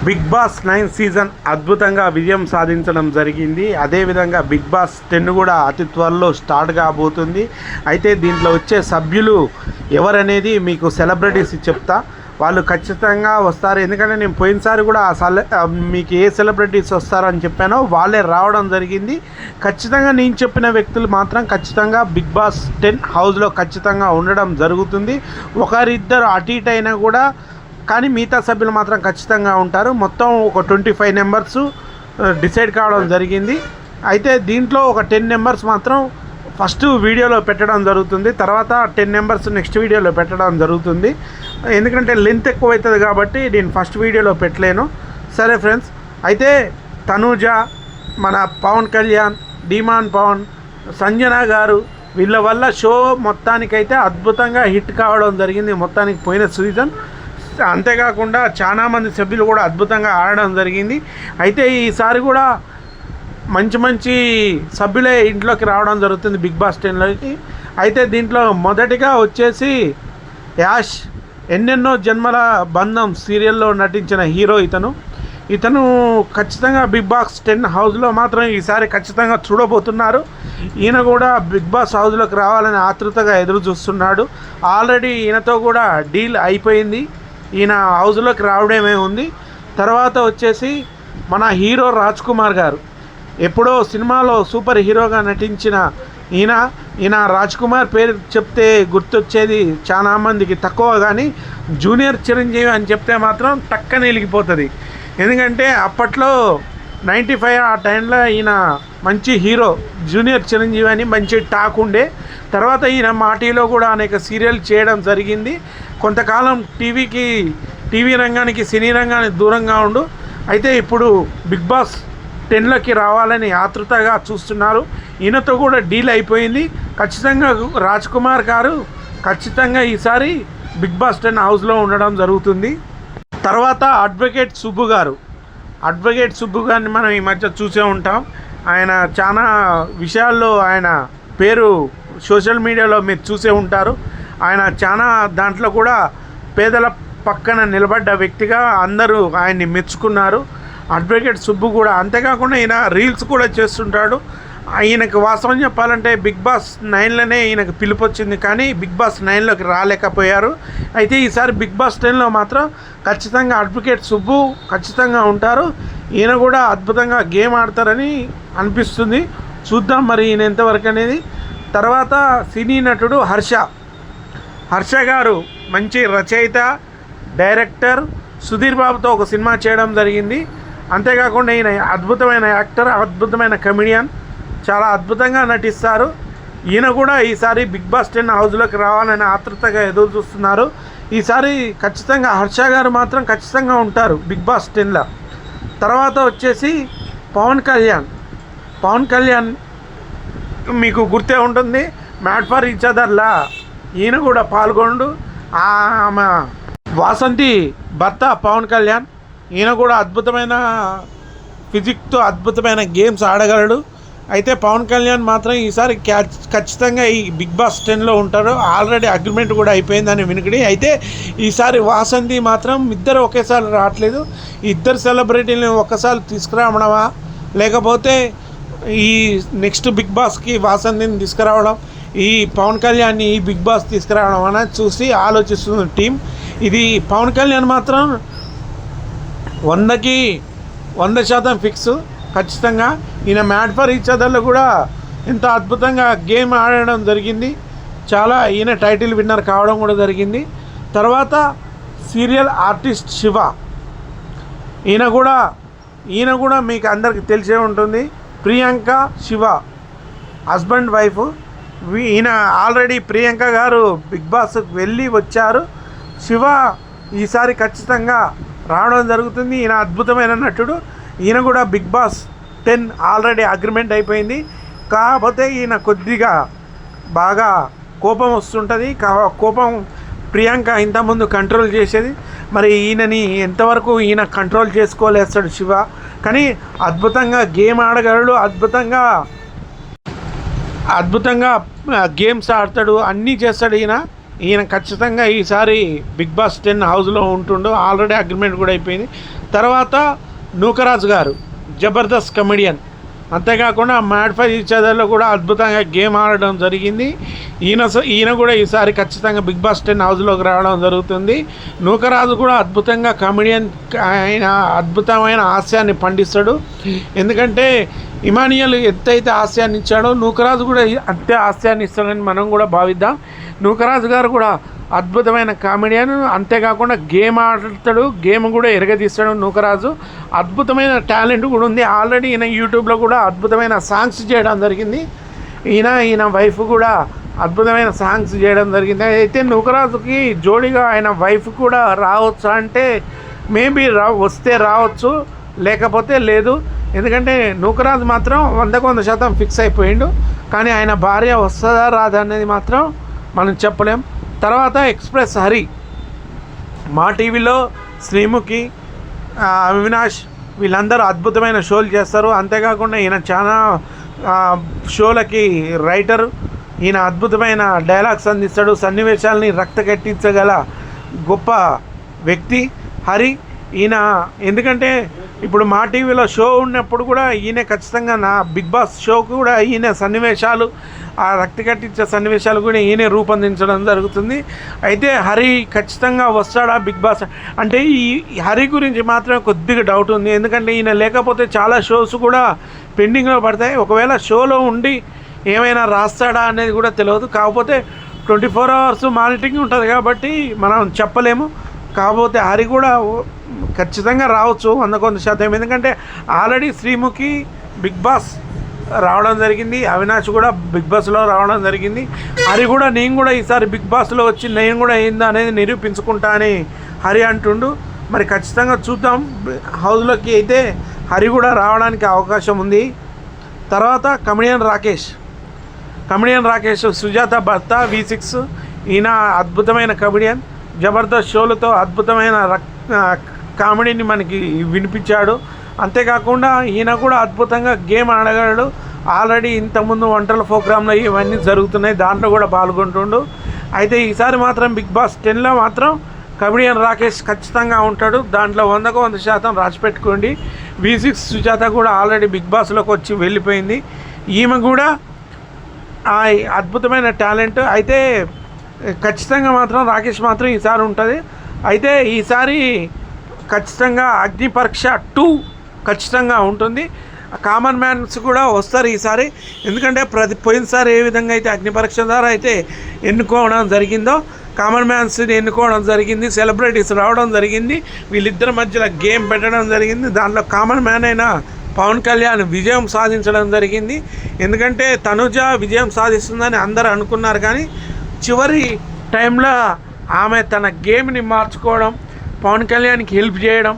Big boss 9 season అద్భుతంగా విజయం సాధించడం జరిగింది. అదేవిధంగా బిగ్ బాస్ 10 కూడా అతి త్వరలో స్టార్ట్ కాబోతుంది. అయితే దీంట్లో వచ్చే సభ్యులు ఎవరనేది మీకు సెలబ్రిటీస్ చెప్తా. వాళ్ళు ఖచ్చితంగా వస్తారు. ఎందుకంటే నేను పోయినసారి కూడా మీకు ఏ సెలబ్రిటీస్ వస్తారని చెప్పానో వాళ్ళే రావడం జరిగింది. ఖచ్చితంగా నేను చెప్పిన వ్యక్తులు మాత్రం ఖచ్చితంగా బిగ్ బాస్ 10 హౌస్లో ఖచ్చితంగా ఉండడం జరుగుతుంది. ఒకరిద్దరు అటు ఇటు అయినా కూడా కానీ మిగతా సభ్యులు మాత్రం ఖచ్చితంగా ఉంటారు. మొత్తం ఒక 25 మెంబర్స్ డిసైడ్ కావడం జరిగింది. అయితే దీంట్లో ఒక 10 మెంబర్స్ మాత్రం ఫస్ట్ వీడియోలో పెట్టడం జరుగుతుంది. తర్వాత 10 మెంబర్స్ నెక్స్ట్ వీడియోలో పెట్టడం జరుగుతుంది. ఎందుకంటే లెంత్ ఎక్కువ అవుతుంది కాబట్టి నేను ఫస్ట్ వీడియోలో పెట్టలేను. సరే ఫ్రెండ్స్, అయితే తనూజ, మన పవన్ కళ్యాణ్, డిమాన్ పవన్, సంజన గారు వీళ్ళ వల్ల షో మొత్తానికైతే అద్భుతంగా హిట్ కావడం జరిగింది. మొత్తానికి పోయిన సీజన్ అంతేకాకుండా చాలామంది సభ్యులు కూడా అద్భుతంగా ఆడడం జరిగింది. అయితే ఈసారి కూడా మంచి సభ్యులే ఇంట్లోకి రావడం జరుగుతుంది బిగ్ బాస్ 10లోకి. అయితే దీంట్లో మొదటిగా వచ్చేసి యాష్, ఎన్నెన్నో జన్మల బంధం సీరియల్లో నటించిన హీరో ఇతను ఖచ్చితంగా బిగ్ బాస్ 10 హౌస్లో మాత్రం ఈసారి ఖచ్చితంగా చూడబోతున్నారు. ఈయన కూడా బిగ్ బాస్ హౌస్లోకి రావాలని ఆతృతగా ఎదురు చూస్తున్నాడు. ఆల్రెడీ ఈయనతో కూడా డీల్ అయిపోయింది. ఈయన హౌస్లోకి రావడమే ఉంది. తర్వాత వచ్చేసి మన హీరో రాజ్ కుమార్ గారు, ఎప్పుడో సినిమాలో సూపర్ హీరోగా నటించిన ఈయన రాజ్ కుమార్ పేరు చెప్తే గుర్తొచ్చేది చాలా మందికి తక్కువ, కానీ జూనియర్ చిరంజీవి అని చెప్తే మాత్రం టక్కన వెలిగిపోతుంది. ఎందుకంటే అప్పట్లో 95 ఆ టైంలో ఈయన మంచి హీరో, జూనియర్ చిరంజీవి అని మంచి టాక్ ఉండే. తర్వాత ఈయన మాటీలో కూడా అనేక సీరియల్ చేయడం జరిగింది. కొంతకాలం టీవీ రంగానికి, సినీ రంగానికి దూరంగా ఉండు. అయితే ఇప్పుడు బిగ్ బాస్ 10లోకి రావాలని ఆతృతగా చూస్తున్నారు. ఈయనతో కూడా డీల్ అయిపోయింది. ఖచ్చితంగా రాజ్ కుమార్ గారు ఖచ్చితంగా ఈసారి బిగ్ బాస్ 10 హౌస్లో ఉండడం జరుగుతుంది. తర్వాత అడ్వకేట్ సుబ్బు గారిని మనం ఈ మధ్య చూసే ఉంటాం. ఆయన చాలా విషయాల్లో ఆయన పేరు సోషల్ మీడియాలో మీరు చూసే ఉంటారు. ఆయన చాలా దాంట్లో కూడా పేదల పక్కన నిలబడ్డ వ్యక్తిగా అందరూ ఆయన్ని మెచ్చుకున్నారు. అడ్వకేట్ సుబ్బు కూడా అంతేకాకుండా ఈయన రీల్స్ కూడా చేస్తుంటాడు. ఈయనకు వాస్తవం చెప్పాలంటే బిగ్ బాస్ 9లోనే ఈయనకు పిలుపు వచ్చింది, కానీ బిగ్ బాస్ 9లోకి రాలేకపోయారు. అయితే ఈసారి బిగ్ బాస్ 10లో మాత్రం ఖచ్చితంగా అడ్వకేట్ సుబ్బు ఖచ్చితంగా ఉంటారు. ఈయన కూడా అద్భుతంగా గేమ్ ఆడతారని అనిపిస్తుంది. చూద్దాం మరి ఈయన ఎంతవరకు అనేది. తర్వాత సినీ నటుడు హర్ష గారు మంచి రచయిత, డైరెక్టర్, సుధీర్ బాబుతో ఒక సినిమా చేయడం జరిగింది. అంతేకాకుండా ఈయన అద్భుతమైన యాక్టర్, అద్భుతమైన కమెడియన్, చాలా అద్భుతంగా నటిస్తారు. ఈయన కూడా ఈసారి బిగ్ బాస్ 10 హౌస్లోకి రావాలని ఆతృతగా ఎదురు చూస్తున్నారు. ఈసారి ఖచ్చితంగా హర్ష గారు మాత్రం ఖచ్చితంగా ఉంటారు బిగ్ బాస్ 10లో. తర్వాత వచ్చేసి పవన్ కళ్యాణ్ మీకు గుర్తే ఉంటుంది, మ్యాడ్ ఫర్ ఈచ్ అదర్లా ఈయన కూడా పాల్గొండు. ఆమె వాసంతి భర్త పవన్ కళ్యాణ్, ఈయన కూడా అద్భుతమైన ఫిజిక్తో అద్భుతమైన గేమ్స్ ఆడగలడు. అయితే పవన్ కళ్యాణ్ మాత్రం ఈసారి ఖచ్చితంగా ఈ బిగ్ బాస్ 10లో ఉంటారు. ఆల్రెడీ అగ్రిమెంట్ కూడా అయిపోయిందని వినికిడి. అయితే ఈసారి వాసంతి మాత్రం ఇద్దరు ఒకేసారి రావట్లేదు. ఇద్దరు సెలబ్రిటీని ఒక్కసారి తీసుకురావడమా, లేకపోతే ఈ నెక్స్ట్ బిగ్ బాస్కి వాసంతిని తీసుకురావడం, ఈ పవన్ కళ్యాణ్ని ఈ బిగ్ బాస్ తీసుకురావడం అనేది చూసి ఆలోచిస్తుంది టీం. ఇది పవన్ కళ్యాణ్ మాత్రం 100% ఫిక్స్ ఖచ్చితంగా. ఈయన మ్యాడ్ ఫర్ ఈచ్ అదర్లో కూడా ఎంత అద్భుతంగా గేమ్ ఆడడం జరిగింది. ఈయన టైటిల్ విన్నర్ కావడం కూడా జరిగింది. తర్వాత సీరియల్ ఆర్టిస్ట్ శివ, ఈయన కూడా మీకు అందరికి తెలిసే ఉంటుంది. Priyanka Shiva husband wife. ఈయన ఆల్రెడీ ప్రియాంక గారు బిగ్ బాస్కి వెళ్ళి వచ్చారు. శివ ఈసారి ఖచ్చితంగా రావడం జరుగుతుంది. ఈయన అద్భుతమైన నటుడు. ఈయన కూడా బిగ్ బాస్ 10 ఆల్రెడీ అగ్రిమెంట్ అయిపోయింది. కాకపోతే ఈయన కొద్దిగా బాగా కోపం వస్తుంటుంది. కోపం ప్రియాంక ఇంతకుముందు కంట్రోల్ చేసేది. మరి ఈయనని ఎంతవరకు ఈయన కంట్రోల్ చేసుకోలేస్తాడు శివ. కానీ అద్భుతంగా గేమ్ ఆడగలడు, అద్భుతంగా గేమ్స్ ఆడతాడు, అన్నీ చేస్తాడు ఈయన ఖచ్చితంగా ఈసారి బిగ్ బాస్ 10 హౌస్లో ఉంటుండు. ఆల్రెడీ అగ్రిమెంట్ కూడా అయిపోయింది. తర్వాత నూకరాజు గారు జబర్దస్త్ కమెడియన్, అంతేకాకుండా మ్యాడ్ ఫర్ ఈచ్ అదర్లో కూడా అద్భుతంగా గేమ్ ఆడడం జరిగింది. ఈయన కూడా ఈసారి ఖచ్చితంగా బిగ్ బాస్ 10 హౌస్లోకి రావడం జరుగుతుంది. నూకరాజు కూడా అద్భుతంగా కమెడియన్, ఆయన అద్భుతమైన హాస్యాన్ని పండిస్తాడు. ఎందుకంటే ఇమానియల్ ఎంతైతే హాస్యాన్ని ఇచ్చాడో నూకరాజు కూడా అంతే హాస్యాన్ని ఇస్తాడని మనం కూడా భావిద్దాం. నూకరాజు గారు కూడా అద్భుతమైన కామెడియన్, అంతేకాకుండా గేమ్ ఆడతాడు, గేమ్ కూడా ఎరగదీస్తాడు. నూకరాజు అద్భుతమైన టాలెంట్ కూడా ఉంది. ఆల్రెడీ ఈయన యూట్యూబ్లో కూడా అద్భుతమైన సాంగ్స్ చేయడం జరిగింది. ఈయన వైఫ్ కూడా అద్భుతమైన సాంగ్స్ చేయడం జరిగింది. అయితే నూకరాజుకి జోడిగా ఆయన వైఫ్ కూడా రావచ్చు అంటే మేబీ వస్తే రావచ్చు, లేకపోతే లేదు. ఎందుకంటే నూకరాజు మాత్రం 100% ఫిక్స్ అయిపోయిండు. కానీ ఆయన భార్య వస్తుందా రాదా అనేది మాత్రం మనం చెప్పలేం. తర్వాత ఎక్స్ప్రెస్ హరి, మా టీవీలో శ్రీముఖి, అవినాష్ వీళ్ళందరూ అద్భుతమైన షోలు చేస్తారు. అంతేకాకుండా ఈయన చాలా షోలకి రైటర్. ఈయన అద్భుతమైన డైలాగ్స్ అందిస్తాడు. సన్నివేశాలని రక్తకెట్టించగల గొప్ప వ్యక్తి హరి. ఈయన ఎందుకంటే ఇప్పుడు మా టీవీలో షో ఉన్నప్పుడు కూడా ఈయన ఖచ్చితంగా నా బిగ్ బాస్ షోకు కూడా ఈయన సన్నివేశాలు, ఆ రక్తి కట్టించే సన్నివేశాలు కూడా ఈయనే రూపొందించడం జరుగుతుంది. అయితే హరి ఖచ్చితంగా వస్తాడా బిగ్ బాస్ అంటే ఈ హరి గురించి మాత్రమే కొద్దిగా డౌట్ ఉంది. ఎందుకంటే ఈయన లేకపోతే చాలా షోస్ కూడా పెండింగ్లో పడతాయి. ఒకవేళ షోలో ఉండి ఏమైనా రాస్తాడా అనేది కూడా తెలియదు. కాకపోతే 24 hours మానిటరింగ్ ఉంటుంది కాబట్టి మనం చెప్పలేము. కాకపోతే హరి కూడా ఖచ్చితంగా రావచ్చు 100%. ఎందుకంటే ఆల్రెడీ శ్రీముఖి బిగ్ బాస్ రావడం జరిగింది, అవినాష్ కూడా బిగ్ బాస్లో రావడం జరిగింది. హరి కూడా నేను కూడా ఈసారి బిగ్ బాస్లో వచ్చి నేను కూడా ఏందా అనేది నిరూపించుకుంటా అని హరి అంటుండు. మరి ఖచ్చితంగా చూద్దాం. హౌస్లోకి అయితే హరి కూడా రావడానికి అవకాశం ఉంది. తర్వాత కమెడియన్ రాకేష్ సుజాత భర్త V6. ఈయన అద్భుతమైన కమెడియన్, జబర్దస్త్ షోలతో అద్భుతమైన కామెడీని మనకి వినిపించాడు. అంతేకాకుండా ఈయన కూడా అద్భుతంగా గేమ్ ఆడగలడు. ఆల్రెడీ ఇంతకుముందు వంటల ప్రోగ్రాంలో ఇవన్నీ జరుగుతున్నాయి, దాంట్లో కూడా పాల్గొంటుండు. అయితే ఈసారి మాత్రం బిగ్ బాస్ 10లో మాత్రం కమెడియన్ రాకేష్ ఖచ్చితంగా ఉంటాడు. దాంట్లో 100% రాసిపెట్టుకోండి. V6 సుజాత కూడా ఆల్రెడీ బిగ్ బాస్లోకి వచ్చి వెళ్ళిపోయింది. ఈమె కూడా అద్భుతమైన టాలెంట్. అయితే ఖచ్చితంగా మాత్రం రాకేష్ మాత్రం ఈసారి ఉంటుంది. అయితే ఈసారి ఖచ్చితంగా అగ్ని పరీక్ష 2 ఖచ్చితంగా ఉంటుంది. కామన్ మ్యాన్స్ కూడా వస్తారు ఈసారి. ఎందుకంటే పోయినసారి ఏ విధంగా అయితే అగ్ని పరీక్ష ద్వారా అయితే ఎన్నుకోవడం జరిగిందో కామన్ మ్యాన్స్ని ఎన్నుకోవడం జరిగింది, సెలబ్రిటీస్ రావడం జరిగింది, వీళ్ళిద్దరి మధ్యలో గేమ్ పెట్టడం జరిగింది. దాంట్లో కామన్ మ్యాన్ అయిన పవన్ కళ్యాణ్ విజయం సాధించడం జరిగింది. ఎందుకంటే తనుజ విజయం సాధిస్తుందని అందరూ అనుకున్నారు, కానీ చివరి టైంలో ఆమె తన గేమ్ని మార్చుకోవడం, పవన్ కళ్యాణ్కి హెల్ప్ చేయడం,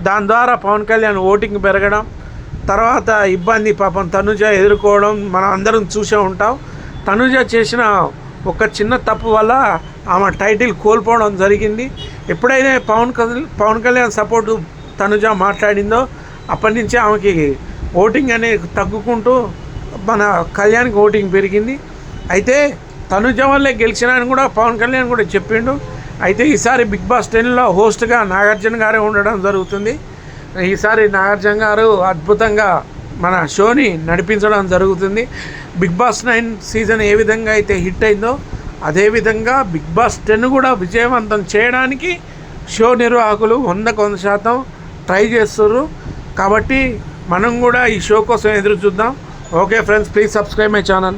దాని ద్వారా పవన్ కళ్యాణ్ ఓటింగ్ పెరగడం, తర్వాత ఇబ్బంది పాపం తనుజ ఎదుర్కోవడం మనం అందరం చూసే ఉంటాం. తనుజ చేసిన ఒక చిన్న తప్పు వల్ల ఆమె టైటిల్ కోల్పోవడం జరిగింది. ఎప్పుడైతే పవన్ కళ్యాణ్ సపోర్టు తనుజ మాట్లాడిందో అప్పటి నుంచి ఆమెకి ఓటింగ్ అనేది తగ్గుకుంటూ మన కళ్యాణ్కి ఓటింగ్ పెరిగింది. అయితే తనుజ వల్లే గెలిచినాని కూడా పవన్ కళ్యాణ్ కూడా చెప్పిండు. అయితే ఈసారి బిగ్ బాస్ 10లో హోస్ట్గా నాగార్జున గారే ఉండడం జరుగుతుంది. ఈసారి నాగార్జున గారు అద్భుతంగా మన షోని నడిపించడం జరుగుతుంది. బిగ్ బాస్ 9 సీజన్ ఏ విధంగా అయితే హిట్ అయిందో అదేవిధంగా బిగ్ బాస్ 10 కూడా విజయవంతం చేయడానికి షో నిర్వాహకులు 100% ట్రై చేస్తున్నారు. కాబట్టి మనం కూడా ఈ షో కోసం ఎదురు చూద్దాం. Okay friends, please subscribe my channel.